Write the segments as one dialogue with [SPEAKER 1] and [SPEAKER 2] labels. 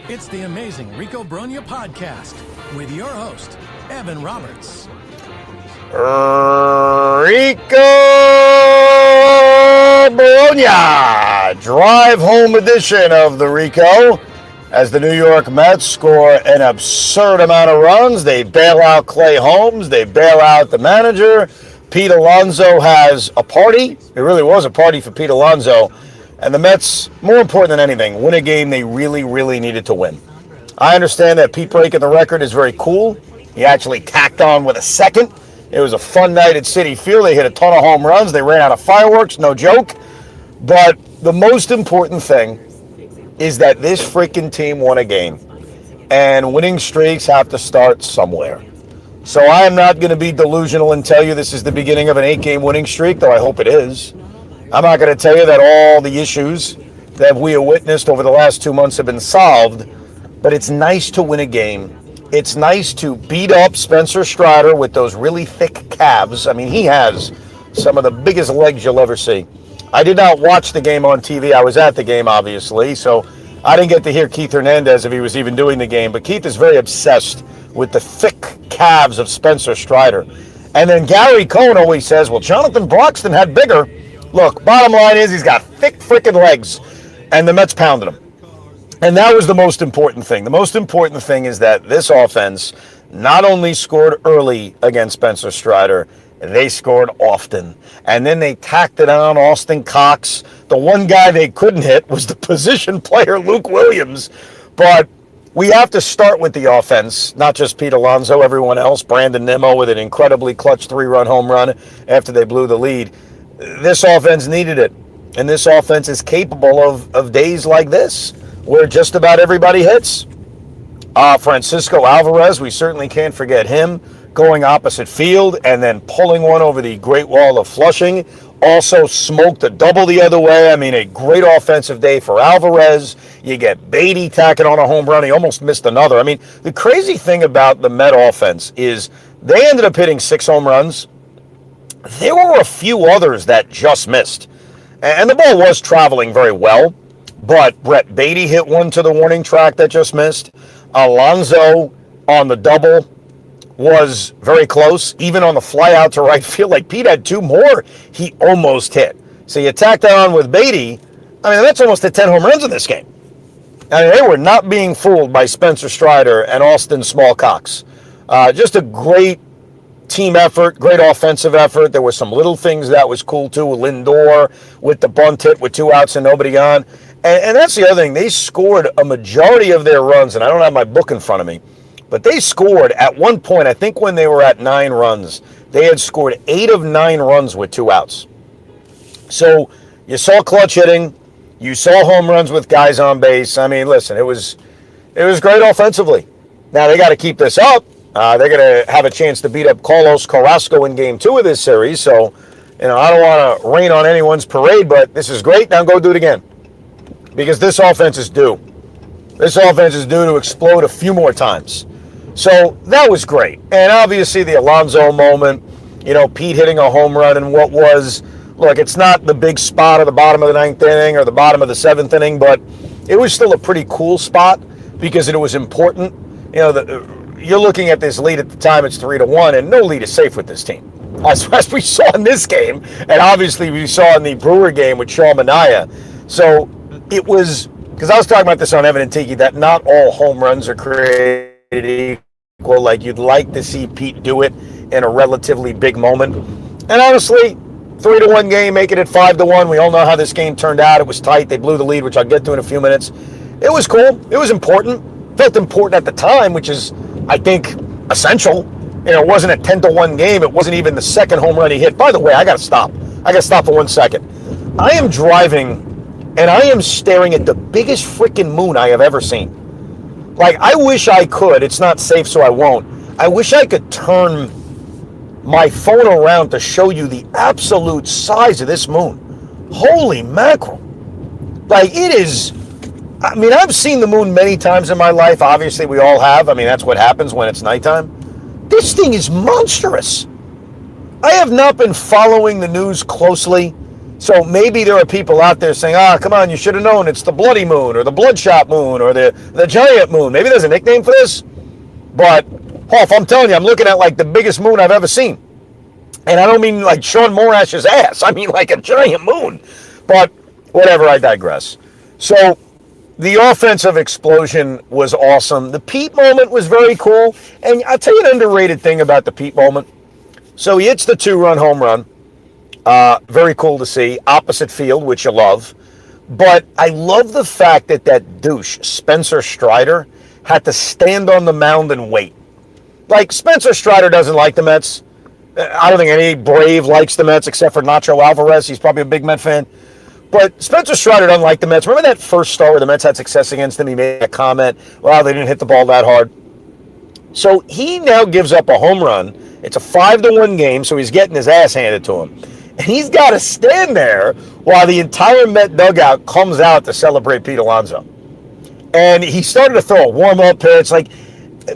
[SPEAKER 1] It's the amazing Rico Brogna podcast with your host, Evan Roberts.
[SPEAKER 2] Rico Brogna, drive home edition of the Rico. As the New York Mets score an absurd amount of runs, they bail out Clay Holmes, they bail out the manager. Pete Alonso has a party. It really was a party for Pete Alonso. And the Mets, more important than anything, win a game they really, really needed to win. I understand that Pete breaking the record is very cool. He actually tacked on with a second. It was a fun night at Citi Field. They hit a ton of home runs. They ran out of fireworks, no joke. But the most important thing is that this freaking team won a game. And winning streaks have to start somewhere. So I am not going to be delusional and tell you this is the beginning of an 8-game winning streak, though I hope it is. I'm not going to tell you that all the issues that we have witnessed over the last 2 months have been solved, but it's nice to win a game. It's nice to beat up Spencer Strider with those really thick calves. I mean, he has some of the biggest legs you'll ever see. I did not watch the game on TV. I was at the game, obviously, so I didn't get to hear Keith Hernandez if he was even doing the game, but Keith is very obsessed with the thick calves of Spencer Strider. And then Gary Cohen always says, well, Jonathan Broxton had bigger. Look, bottom line is he's got thick freaking legs, and the Mets pounded him. And that was the most important thing. The most important thing is that this offense not only scored early against Spencer Strider, they scored often. And then they tacked it on Austin Cox. The one guy they couldn't hit was the position player, Luke Williams. But we have to start with the offense, not just Pete Alonso, everyone else. Brandon Nimmo with an incredibly clutch 3-run home run after they blew the lead. This offense needed it, and this offense is capable of days like this, where just about everybody hits. Francisco Alvarez, we certainly can't forget him, going opposite field and then pulling one over the Great Wall of Flushing. Also smoked a double the other way. I mean, a great offensive day for Alvarez. You get Beatty tacking on a home run. He almost missed another. I mean, the crazy thing about the Met offense is they ended up hitting 6 home runs. There were a few others that just missed. And the ball was traveling very well, but Brett Beatty hit one to the warning track that just missed. Alonso on the double was very close, even on the fly out to right field. Like Pete had 2 more he almost hit. So you tack that on with Beatty. I mean, that's almost 10 home runs in this game. I mean, they were not being fooled by Spencer Strider and Austin Small Cox. Just a great team effort, great offensive effort. There were some little things that was cool too. Lindor with the bunt hit with 2 outs and nobody on. And that's the other thing. They scored a majority of their runs, and I don't have my book in front of me, but they scored at one point, I think when they were at 9 runs, they had scored 8 of 9 runs with 2 outs. So you saw clutch hitting. You saw home runs with guys on base. I mean, listen, it was great offensively. Now they got to keep this up. They're going to have a chance to beat up Carlos Carrasco in Game 2 of this series. So, I don't want to rain on anyone's parade, but this is great. Now go do it again. Because this offense is due. This offense is due to explode a few more times. So that was great. And obviously the Alonso moment, Pete hitting a home run in what was, look, it's not the big spot at the bottom of the 9th inning or the bottom of the 7th inning, but it was still a pretty cool spot because it was important. You're looking at this lead at the time, it's 3-1, and no lead is safe with this team. As we saw in this game, and obviously we saw in the Brewer game with Sean Manaea. So it was, because I was talking about this on Evan and Tiki, that not all home runs are created equal. Like you'd like to see Pete do it in a relatively big moment. And honestly, 3-1 game, making it 5-1. We all know how this game turned out. It was tight. They blew the lead, which I'll get to in a few minutes. It was cool. It was important. Felt important at the time, which is, I think, essential. It wasn't a 10-1 game. It wasn't even the second home run he hit. By the way, I got to stop. I got to stop for 1 second. I am driving, and I am staring at the biggest freaking moon I have ever seen. Like, I wish I could. It's not safe, so I won't. I wish I could turn my phone around to show you the absolute size of this moon. Holy mackerel. Like, it is, I mean, I've seen the moon many times in my life. Obviously, we all have. I mean, that's what happens when it's nighttime. This thing is monstrous. I have not been following the news closely So maybe there are people out there saying, come on, you should have known it's the bloody moon or the bloodshot moon or the giant moon. Maybe there's a nickname for this. But, Hoff, I'm telling you, I'm looking at like the biggest moon I've ever seen. And I don't mean like Sean Morash's ass. I mean like a giant moon. But whatever, I digress. So the offensive explosion was awesome. The Pete moment was very cool. And I'll tell you an underrated thing about the Pete moment. So he hits the 2-run home run. Very cool to see. Opposite field, which you love. But I love the fact that that douche, Spencer Strider, had to stand on the mound and wait. Like, Spencer Strider doesn't like the Mets. I don't think any Brave likes the Mets except for Nacho Alvarez. He's probably a big Met fan. But Spencer Strider doesn't like the Mets. Remember that first start where the Mets had success against him? He made a comment, well, they didn't hit the ball that hard. So he now gives up a home run. It's a 5-1 game, so he's getting his ass handed to him. And he's got to stand there while the entire Met dugout comes out to celebrate Pete Alonso. And he started to throw a warm-up pitch. Like,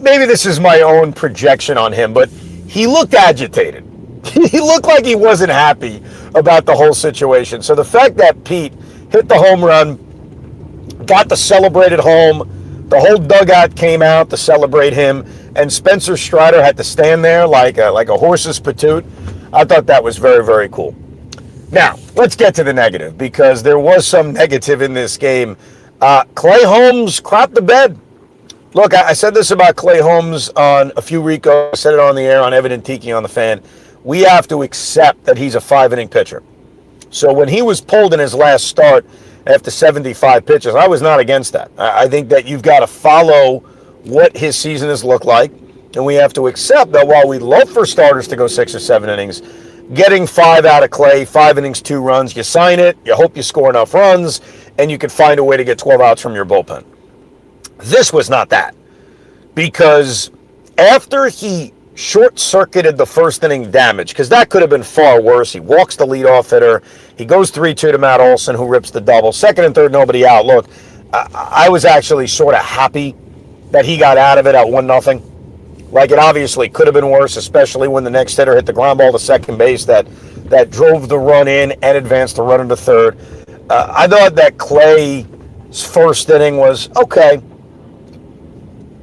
[SPEAKER 2] maybe this is my own projection on him, but he looked agitated. He looked like he wasn't happy about the whole situation. So the fact that Pete hit the home run, got to celebrate at home, the whole dugout came out to celebrate him, and Spencer Strider had to stand there like a horse's patoot. I thought that was very, very cool. Now, let's get to the negative, because there was some negative in this game. Clay Holmes crapped the bed. Look, I said this about Clay Holmes on a few Rico. I said it on the air on Evan and Tiki on the Fan. We have to accept that he's a 5-inning pitcher. So when he was pulled in his last start after 75 pitches, I was not against that. I think that you've got to follow what his season has looked like, and we have to accept that while we love for starters to go 6 or 7 innings, getting 5 out of Clay, 5 innings, 2 runs, you sign it, you hope you score enough runs, and you can find a way to get 12 outs from your bullpen. This was not that, because after he short-circuited the first inning damage, because that could have been far worse. He walks the leadoff hitter. He goes 3-2 to Matt Olson, who rips the double. Second and third, nobody out. Look, I was actually sort of happy that he got out of it at 1-0. Like, it obviously could have been worse, especially when the next hitter hit the ground ball to second base that drove the run in and advanced the run into third. I thought that Clay's first inning was okay.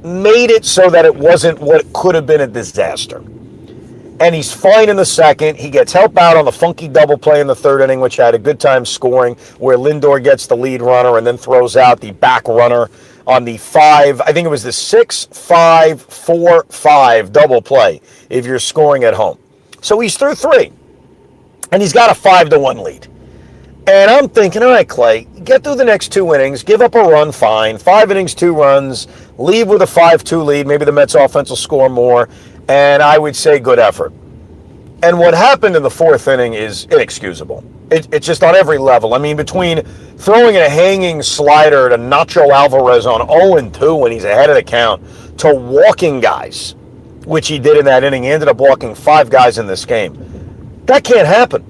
[SPEAKER 2] Made it so that it wasn't what could have been a disaster. And he's fine in the second. He gets help out on the funky double play in the third inning, which had a good time scoring, where Lindor gets the lead runner and then throws out the back runner on the 5, I think it was the 6-5-4-5 double play if you're scoring at home. So he's through 3, and he's got a 5-1 lead. And I'm thinking, all right, Clay, get through the next 2 innings, give up a run, fine. 5 innings, 2 runs, leave with a 5-2 lead. Maybe the Mets offense will score more, and I would say good effort. And what happened in the 4th inning is inexcusable. It's just on every level. I mean, between throwing a hanging slider to Nacho Alvarez on 0-2 when he's ahead of the count, to walking guys, which he did in that inning. He ended up walking 5 guys in this game. That can't happen.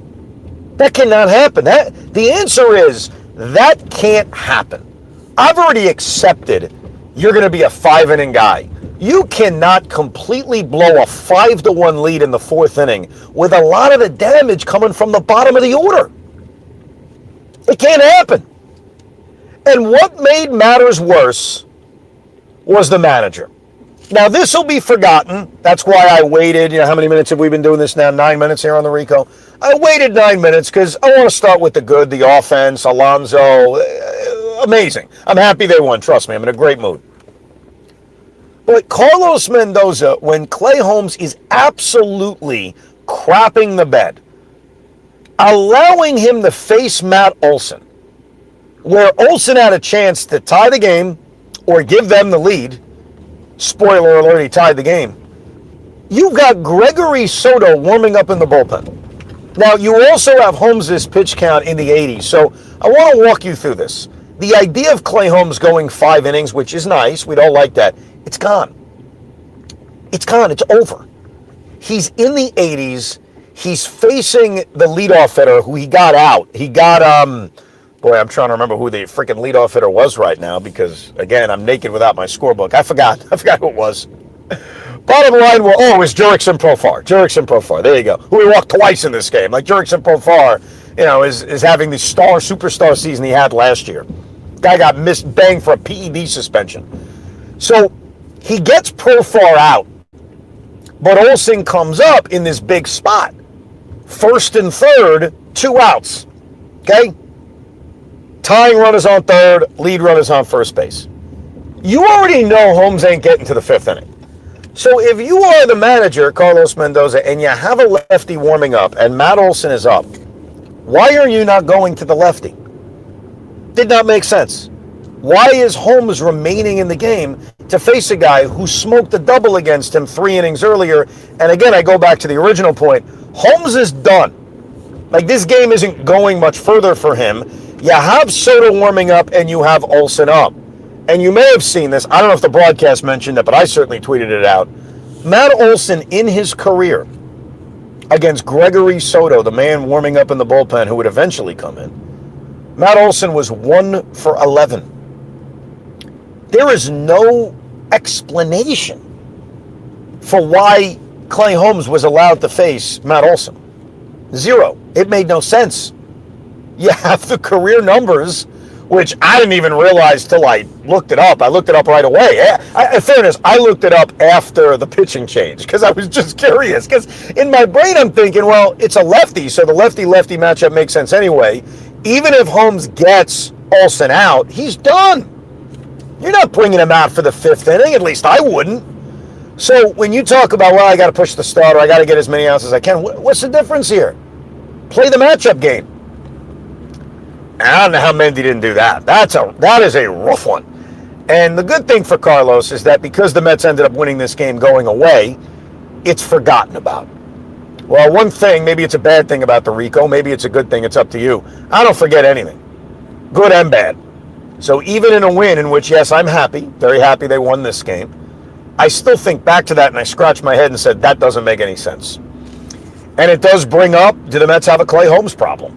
[SPEAKER 2] That cannot happen. The answer is that can't happen. I've already accepted you're going to be a 5-inning guy. You cannot completely blow a 5-1 lead in the 4th inning with a lot of the damage coming from the bottom of the order. It can't happen. And what made matters worse was the manager. Now, this will be forgotten. That's why I waited. How many minutes have we been doing this now? 9 minutes here on the Rico. I waited 9 minutes because I want to start with the good, the offense, Alonso. Amazing. I'm happy they won. Trust me, I'm in a great mood. But Carlos Mendoza, when Clay Holmes is absolutely crapping the bed, allowing him to face Matt Olson, where Olson had a chance to tie the game or give them the lead. Spoiler alert, he tied the game. You've got Gregory Soto warming up in the bullpen. Now, you also have Holmes' pitch count in the 80s, so I want to walk you through this. The idea of Clay Holmes going 5 innings, which is nice, we don't like that, it's gone. It's gone, it's over. He's in the 80s, he's facing the leadoff hitter who he got out. He got, boy, I'm trying to remember who the freaking leadoff hitter was right now because, again, I'm naked without my scorebook. I forgot who it was. Bottom line, it was Jurickson Profar. There you go. Who he walked twice in this game. Like Jurickson Profar is having the superstar season he had last year. Guy got banged for a PED suspension. So he gets Profar out, but Olsen comes up in this big spot. First and third, 2 outs. Okay? Tying runners on third, lead runners on first base. You already know Holmes ain't getting to the 5th inning. So if you are the manager, Carlos Mendoza, and you have a lefty warming up and Matt Olson is up, why are you not going to the lefty? Did not make sense. Why is Holmes remaining in the game to face a guy who smoked a double against him 3 innings earlier? And again, I go back to the original point. Holmes is done. Like, this game isn't going much further for him. You have Soto warming up and you have Olsen up. And you may have seen this. I don't know if the broadcast mentioned it, but I certainly tweeted it out. Matt Olson in his career against Gregory Soto, the man warming up in the bullpen who would eventually come in, Matt Olson was 1 for 11. There is no explanation for why Clay Holmes was allowed to face Matt Olson. Zero. It made no sense. You have the career numbers, which I didn't even realize till I looked it up. I looked it up right away. In fairness, I looked it up after the pitching change because I was just curious. Because in my brain, I'm thinking, well, it's a lefty, so the lefty-lefty matchup makes sense anyway. Even if Holmes gets Olsen out, he's done. You're not bringing him out for the 5th inning. At least I wouldn't. So when you talk about, well, I got to push the starter, I got to get as many outs as I can, what's the difference here? Play the matchup game. I don't know how Mendy didn't do that. That is a rough one. And the good thing for Carlos is that because the Mets ended up winning this game going away, it's forgotten about. Well, one thing, maybe it's a bad thing about the Rico, maybe it's a good thing, it's up to you. I don't forget anything, good and bad. So even in a win in which, yes, I'm happy, very happy they won this game, I still think back to that and I scratch my head and said, that doesn't make any sense. And it does bring up, do the Mets have a Clay Holmes problem?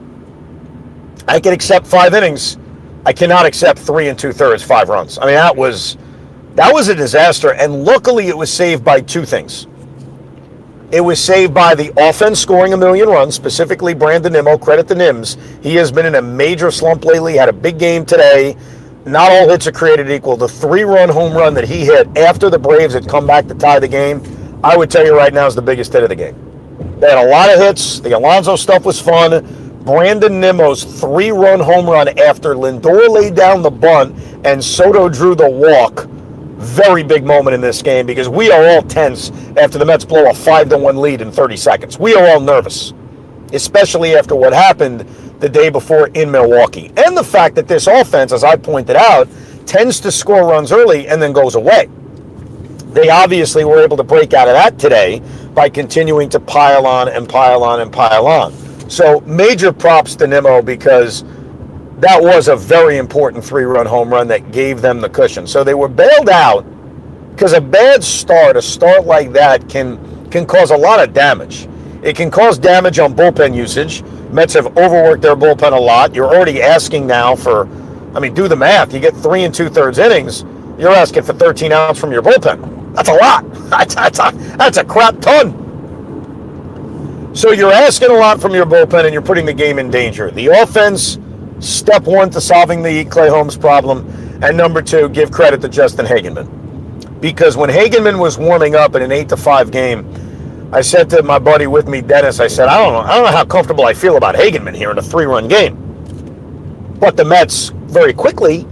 [SPEAKER 2] I can accept 5 innings. I cannot accept 3 2/3, 5 runs. I mean, that was a disaster, and luckily it was saved by 2 things. It was saved by the offense scoring a million runs, specifically Brandon Nimmo. Credit to Nims. He has been in a major slump lately, had a big game today. Not all hits are created equal. The 3-run home run that he hit after the Braves had come back to tie the game, I would tell you right now is the biggest hit of the game. They had a lot of hits. The Alonso stuff was fun. Brandon Nimmo's 3-run home run after Lindor laid down the bunt and Soto drew the walk. Very big moment in this game because we are all tense after the Mets blow a 5-1 lead in 30 seconds. We are all nervous, especially after what happened the day before in Milwaukee. And the fact that this offense, as I pointed out, tends to score runs early and then goes away. They obviously were able to break out of that today by continuing to pile on and pile on and pile on. So major props to Nimmo because that was a very important 3-run home run that gave them the cushion. So they were bailed out because a bad start, a start like that can cause a lot of damage. It can cause damage on bullpen usage. Mets have overworked their bullpen a lot. You're already asking now for, do the math. You get 3 2/3 innings, you're asking for 13 outs from your bullpen. That's a lot. That's a crap ton. So you're asking a lot from your bullpen and you're putting the game in danger. The offense, step 1 to solving the Clay Holmes problem, and number 2, give credit to Justin Hagenman. Because when Hagenman was warming up in an 8-5 game, I said to my buddy with me, Dennis, I said, I don't know how comfortable I feel about Hagenman here in a 3-run game. But the Mets very quickly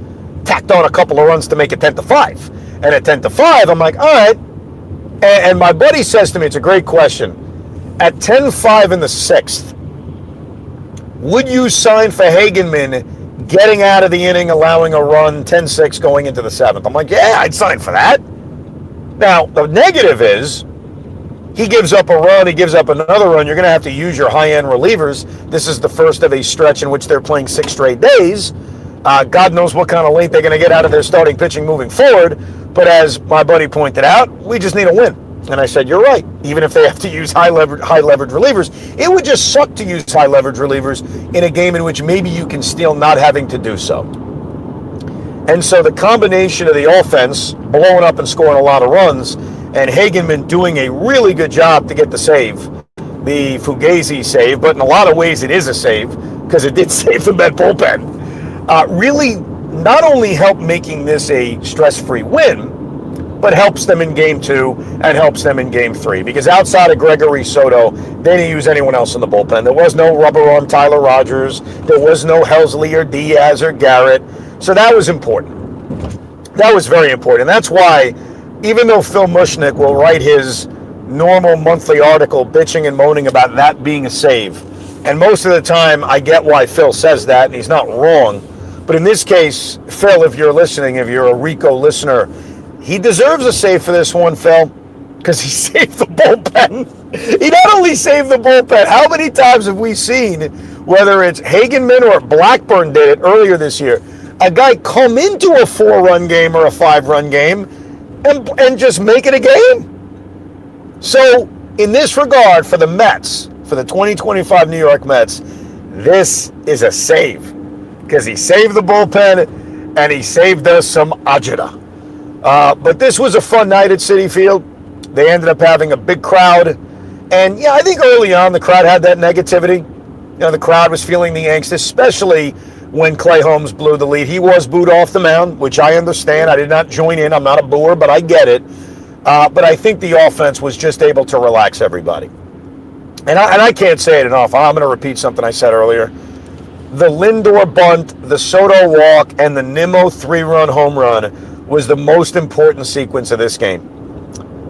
[SPEAKER 2] tacked on a couple of runs to make it 10-5. And at 10-5, I'm like, all right. And my buddy says to me, it's a great question. At 10-5 in the 6th, would you sign for Hagenman getting out of the inning, allowing a run, 10-6 going into the 7th? I'm like, yeah, I'd sign for that. Now, the negative is he gives up a run, he gives up another run. You're going to have to use your high-end relievers. This is the first of a stretch in which they're playing 6 straight days. God knows what kind of length they're going to get out of their starting pitching moving forward. But as my buddy pointed out, we just need a win. And I said, you're right. Even if they have to use high leverage relievers, it would just suck to use high leverage relievers in a game in which maybe you can steal not having to do so. And so the combination of the offense blowing up and scoring a lot of runs and Hagenman doing a really good job to get the save, the Fugazi save, but in a lot of ways it is a save. because it did save the Met bullpen, really not only helped making this a stress-free win, but helps them in game 2 and helps them in game 3. Because outside of Gregory Soto, they didn't use anyone else in the bullpen. There was no rubber arm Tyler Rogers. There was no Helsley or Diaz or Garrett. So that was important. That was very important. That's why, even though Phil Mushnick will write his normal monthly article bitching and moaning about that being a save, and most of the time I get why Phil says that, and he's not wrong. But in this case, Phil, if you're listening, if you're a Rico listener, he deserves a save for this one, Phil, because he saved the bullpen. He not only saved the bullpen, how many times have we seen, whether it's Hagenman or Blackburn did it earlier this year, a guy come into a 4-run game or a 5-run game and just make it a game? So, in this regard, for the Mets, for the 2025 New York Mets, this is a save. Because he saved the bullpen and he saved us some agita. But this was a fun night at Citi Field. They ended up having a big crowd. And yeah, I think early on the crowd had that negativity. You know, the crowd was feeling the angst, especially when Clay Holmes blew the lead. He was booed off the mound, which I understand. I did not join in. I'm not a booer, but I get it. But I think the offense was just able to relax everybody. And I can't say it enough. I'm going to repeat something I said earlier. The Lindor bunt, the Soto walk, and the Nimmo 3-run home run was the most important sequence of this game.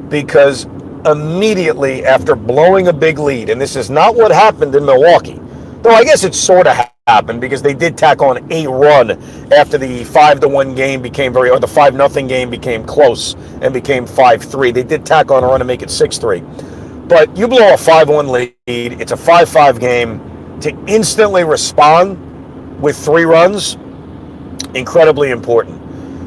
[SPEAKER 2] Because immediately after blowing a big lead, and this is not what happened in Milwaukee, though I guess it sort of happened because they did tack on a run after the 5-1 game became or the 5-0 game became close and became 5-3. They did tack on a run to make it 6-3. But you blow a 5-1 lead, it's a 5-5 game. To instantly respond with 3 runs, incredibly important.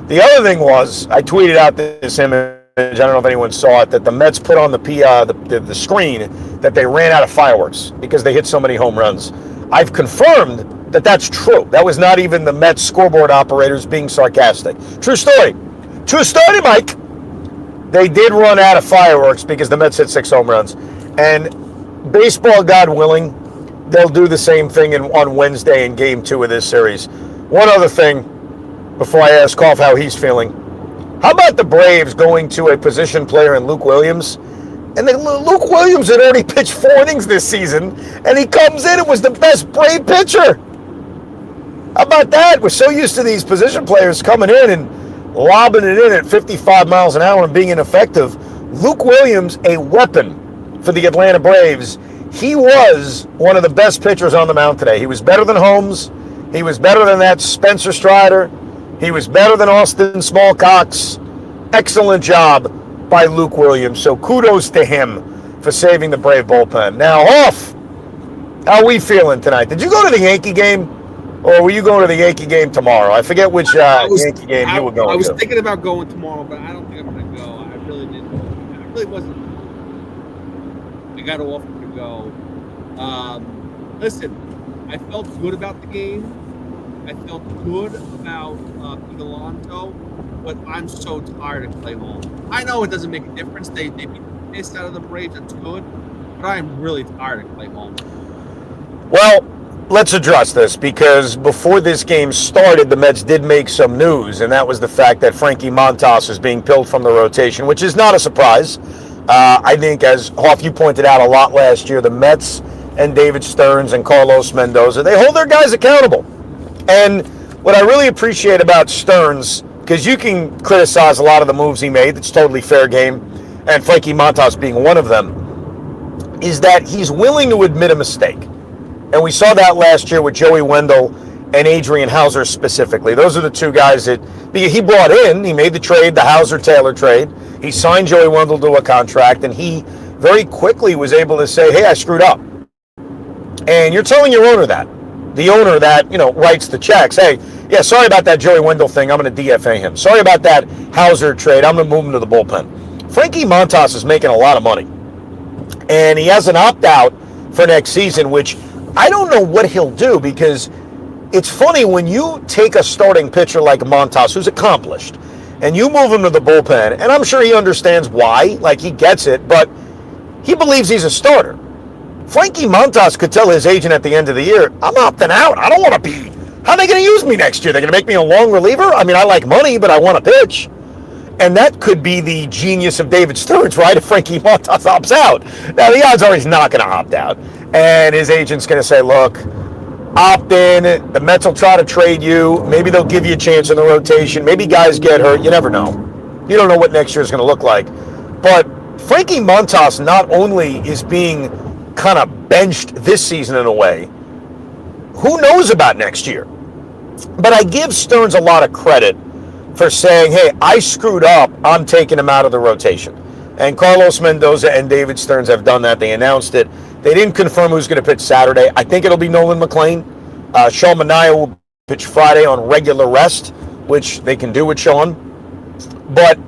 [SPEAKER 2] The other thing was, I tweeted out this image, I don't know if anyone saw it, that the Mets put on the screen that they ran out of fireworks because they hit so many home runs. I've confirmed that that's true. That was not even the Mets scoreboard operators being sarcastic. True story. True story, Mike. They did run out of fireworks because the Mets hit 6 home runs. And baseball, God willing, they'll do the same thing on Wednesday in Game 2 of this series. One other thing, before I ask Koff how he's feeling. How about the Braves going to a position player in Luke Williams? And then Luke Williams had already pitched 4 innings this season, and he comes in and was the best Brave pitcher. How about that? We're so used to these position players coming in and lobbing it in at 55 miles an hour and being ineffective. Luke Williams, a weapon for the Atlanta Braves. He was one of the best pitchers on the mound today. He was better than Holmes. He was better than that Spencer Strider. He was better than Austin Smallcox. Excellent job by Luke Williams. So kudos to him for saving the Brave bullpen. Now, Hoff, how are we feeling tonight? Did you go to the Yankee game, or were you going to the Yankee game tomorrow? I forget which Yankee game you were going to.
[SPEAKER 3] I was thinking about going tomorrow, but I don't think I'm going to go. I really didn't. I really wasn't. I got to offer to go. Listen, I felt good about the game. I felt good about Pete Alonso, but I'm so tired of Clay Holmes. I know it doesn't make a difference. They beat the piss out of the Braves. That's good, but I am really tired of Clay Holmes.
[SPEAKER 2] Well, let's address this, because before this game started, the Mets did make some news, and that was the fact that Frankie Montas is being pulled from the rotation, which is not a surprise. I think, as Hoff, you pointed out a lot last year, the Mets and David Stearns and Carlos Mendoza, they hold their guys accountable. And what I really appreciate about Stearns, because you can criticize a lot of the moves he made, that's totally fair game, and Frankie Montas being one of them, is that he's willing to admit a mistake. And we saw that last year with Joey Wendell and Adrian Hauser specifically. Those are the 2 guys that he brought in. He made the trade, the Hauser-Taylor trade. He signed Joey Wendell to a contract, and he very quickly was able to say, hey, I screwed up. And you're telling your owner that. The owner that, writes the checks. Hey, yeah, sorry about that Joey Wendell thing. I'm going to DFA him. Sorry about that Hauser trade. I'm going to move him to the bullpen. Frankie Montas is making a lot of money. And he has an opt-out for next season, which I don't know what he'll do, because it's funny when you take a starting pitcher like Montas, who's accomplished, and you move him to the bullpen, and I'm sure he understands why, like he gets it, but he believes he's a starter. Frankie Montas could tell his agent at the end of the year, I'm opting out. I don't want to be. How are they going to use me next year? They're going to make me a long reliever? I mean, I like money, but I want to pitch. And that could be the genius of David Stearns, right? If Frankie Montas opts out. Now, the odds are he's not going to opt out. And his agent's going to say, look, opt in. The Mets will try to trade you. Maybe they'll give you a chance in the rotation. Maybe guys get hurt. You never know. You don't know what next year is going to look like. But Frankie Montas not only is being kind of benched this season in a way, who knows about next year? But I give Stearns a lot of credit for saying, hey, I screwed up. I'm taking him out of the rotation. And Carlos Mendoza and David Stearns have done that. They announced it. They didn't confirm who's going to pitch Saturday. I think it'll be Nolan McLean. Sean Manaea will pitch Friday on regular rest, which they can do with Sean. But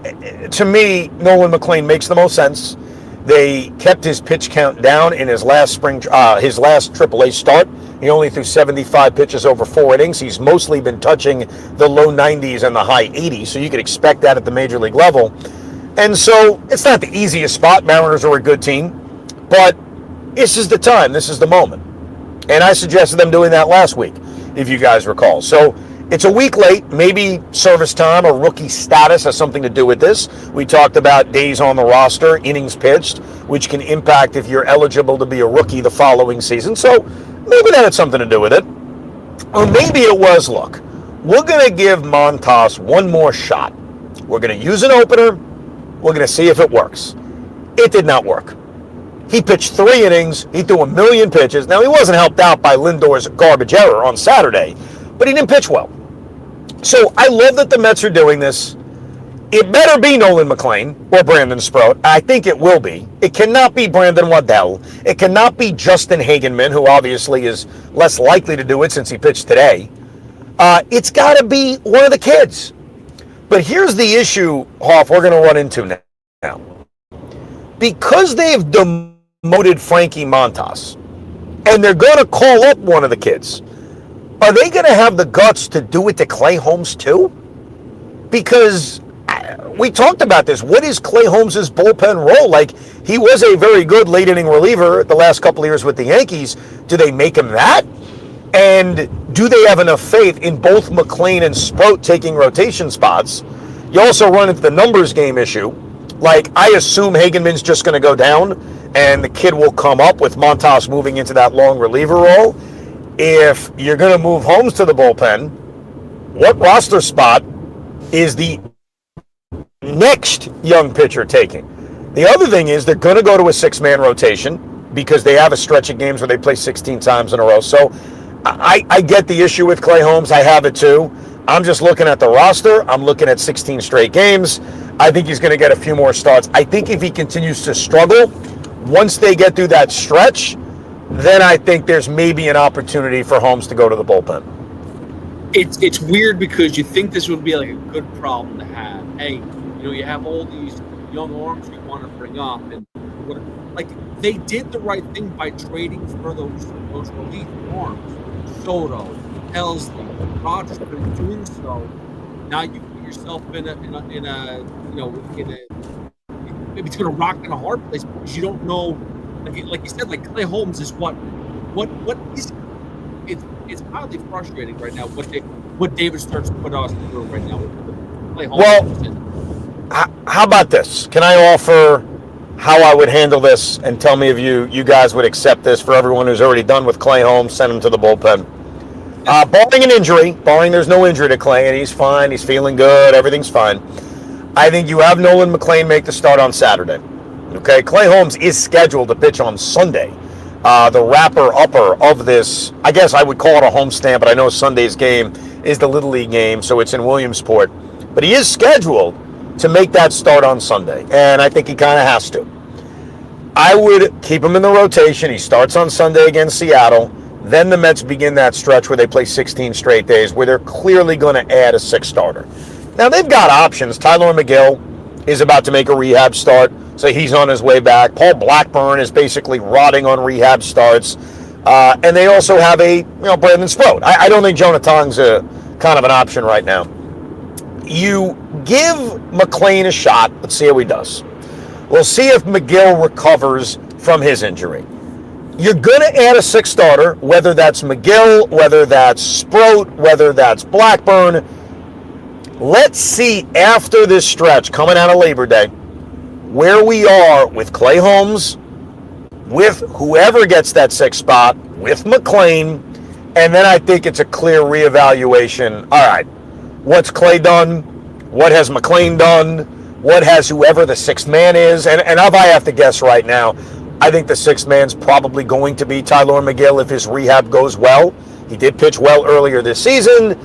[SPEAKER 2] to me, Nolan McLean makes the most sense. They kept his pitch count down in his last AAA start. He only threw 75 pitches over 4 innings. He's mostly been touching the low 90s and the high 80s, so you could expect that at the major league level. And so it's not the easiest spot. Mariners are a good team, but this is the time. This is the moment. And I suggested them doing that last week, if you guys recall. So it's a week late. Maybe service time or rookie status has something to do with this. We talked about days on the roster, innings pitched, which can impact if you're eligible to be a rookie the following season. So maybe that had something to do with it. Or maybe it was, look, we're going to give Montas one more shot. We're going to use an opener. We're going to see if it works. It did not work. He pitched 3 innings. He threw 1,000,000 pitches. Now, he wasn't helped out by Lindor's garbage error on Saturday, but he didn't pitch well. So I love that the Mets are doing this. It better be Nolan McLean or Brandon Sproat. I think it will be. It cannot be Brandon Waddell. It cannot be Justin Hagenman, who obviously is less likely to do it since he pitched today. It's got to be one of the kids. But here's the issue, Hoff, we're going to run into now. Because they've demoted Frankie Montas, and they're going to call up one of the kids, are they going to have the guts to do it to Clay Holmes too? Because we talked about this. What is Clay Holmes' bullpen role? Like, he was a very good late inning reliever the last couple of years with the Yankees. Do they make him that? And do they have enough faith in both McLean and Sproat taking rotation spots? You also run into the numbers game issue. Like, I assume Hagenman's just going to go down and the kid will come up with Montas moving into that long reliever role. If you're going to move Holmes to the bullpen, what roster spot is the next young pitcher taking? The other thing is they're going to go to a 6-man rotation because they have a stretch of games where they play 16 times in a row. So I get the issue with Clay Holmes. I have it too. I'm just looking at the roster. I'm looking at 16 straight games. I think he's going to get a few more starts. I think if he continues to struggle, once they get through that stretch, then I think there's maybe an opportunity for Holmes to go to the bullpen.
[SPEAKER 3] It's weird because you think this would be like a good problem to have. Hey, you have all these young arms you want to bring up, and they did the right thing by trading for those relief arms. Soto, Helsley, Rogers have been doing so. Now you put yourself in a maybe between a rock and a hard place because you don't know. Like you said, like Clay Holmes is what is it's highly frustrating right now. What David Stearns put us through right now with Clay Holmes.
[SPEAKER 2] Well, how about this? Can I offer how I would handle this and tell me if you guys would accept this for everyone who's already done with Clay Holmes? Send him to the bullpen. Barring an injury, there's no injury to Clay, and he's fine, he's feeling good, everything's fine. I think you have Nolan McLean make the start on Saturday. Okay, Clay Holmes is scheduled to pitch on Sunday. The wrapper-upper of this, I guess I would call it a homestand, but I know Sunday's game is the Little League game, so it's in Williamsport. But he is scheduled to make that start on Sunday, and I think he kind of has to. I would keep him in the rotation. He starts on Sunday against Seattle. Then the Mets begin that stretch where they play 16 straight days, where they're clearly going to add a 6th starter. Now, they've got options. Tyler McGill is about to make a rehab start, so he's on his way back. Paul Blackburn is basically rotting on rehab starts. And they also have Brandon Sproat. I don't think Jonah Tong's a kind of an option right now. You give McLean a shot. Let's see how he does. We'll see if McGill recovers from his injury. you're going to add a sixth starter, whether that's McGill, whether that's Sproat, whether that's Blackburn. Let's see after this stretch coming out of Labor Day where we are with Clay Holmes, with whoever gets that sixth spot, with McLean, and then I think it's a clear reevaluation. All right, what's Clay done? What has McLean done? What has whoever the sixth man is? And if I have to guess right now, I think the sixth man's probably going to be Tyler McGill if his rehab goes well. He did pitch well earlier this season.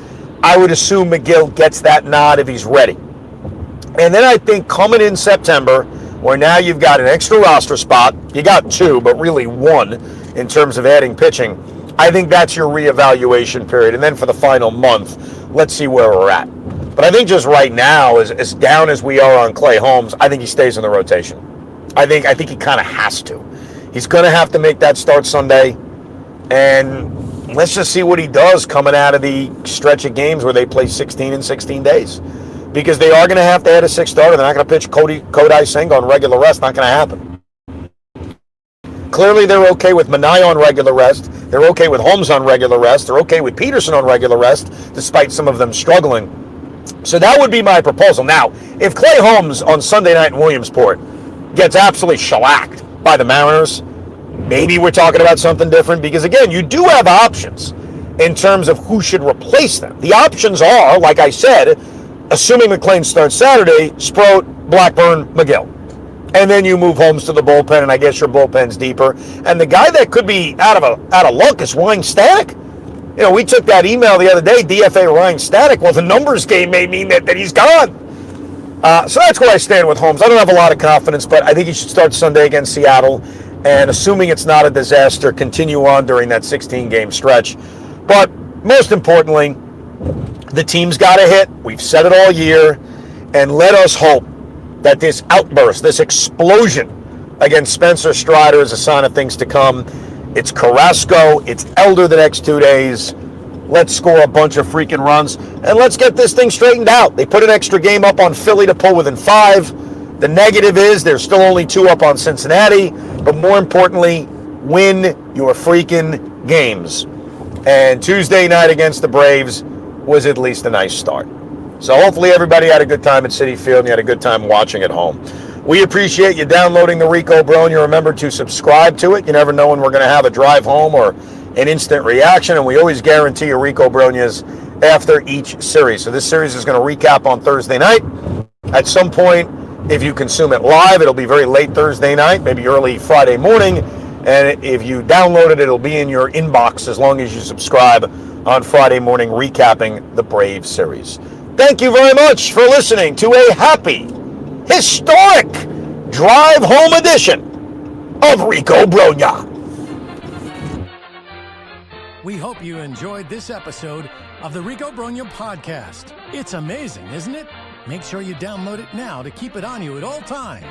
[SPEAKER 2] I would assume McGill gets that nod if he's ready. And then I think coming in September, where now you've got an extra roster spot, you got two, but really one in terms of adding pitching, I think that's your reevaluation period. And then for the final month, let's see where we're at. But I think just right now, as down as we are on Clay Holmes, I think he stays in the rotation. I think he kind of has to. He's going to have to make that start Sunday. And let's just see what he does coming out of the stretch of games where they play 16 in 16 days. Because they are going to have to add a sixth starter. They're not going to pitch Kodai Senga on regular rest. Not going to happen. Clearly, they're okay with Minaya on regular rest. They're okay with Holmes on regular rest. They're okay with Peterson on regular rest, despite some of them struggling. So that would be my proposal. Now, if Clay Holmes on Sunday night in Williamsport gets absolutely shellacked by the Mariners, maybe we're talking about something different. Because, again, you do have options in terms of who should replace them. The options are, like I said, assuming McLean starts Saturday, Sproat, Blackburn, McGill. And then you move Holmes to the bullpen, and I guess your bullpen's deeper. And the guy that could be out of luck is Ryan Stanek. You know, we took that email the other day, DFA Ryan Stanek. Well, the numbers game may mean that he's gone. So that's where I stand with Holmes. I don't have a lot of confidence, but I think he should start Sunday against Seattle. And assuming it's not a disaster, continue on during that 16-game stretch. But most importantly, the team's got to hit. We've said it all year. And let us hope that this outburst, this explosion against Spencer Strider is a sign of things to come. It's Carrasco. It's Elder the next 2 days. Let's score a bunch of freaking runs. And let's get this thing straightened out. They put an extra game up on Philly to pull within 5. The negative is there's still only 2 up on Cincinnati. But more importantly, win your freaking games. And Tuesday night against the Braves was at least a nice start. So hopefully everybody had a good time at Citi Field and you had a good time watching at home. We appreciate you downloading the Rico Brogna. Remember to subscribe to it. You never know when we're going to have a drive home or an instant reaction, and we always guarantee you Rico Brognas after each series. So this series is going to recap on Thursday night. At some point, if you consume it live, it'll be very late Thursday night, maybe early Friday morning. And if you download it, it'll be in your inbox as long as you subscribe on Friday morning, recapping the Braves series. Thank you very much for listening to a happy, historic drive home edition of Rico Brogna.
[SPEAKER 1] We hope you enjoyed this episode of the Rico Brogna podcast. It's amazing, isn't it? Make sure you download it now to keep it on you at all times.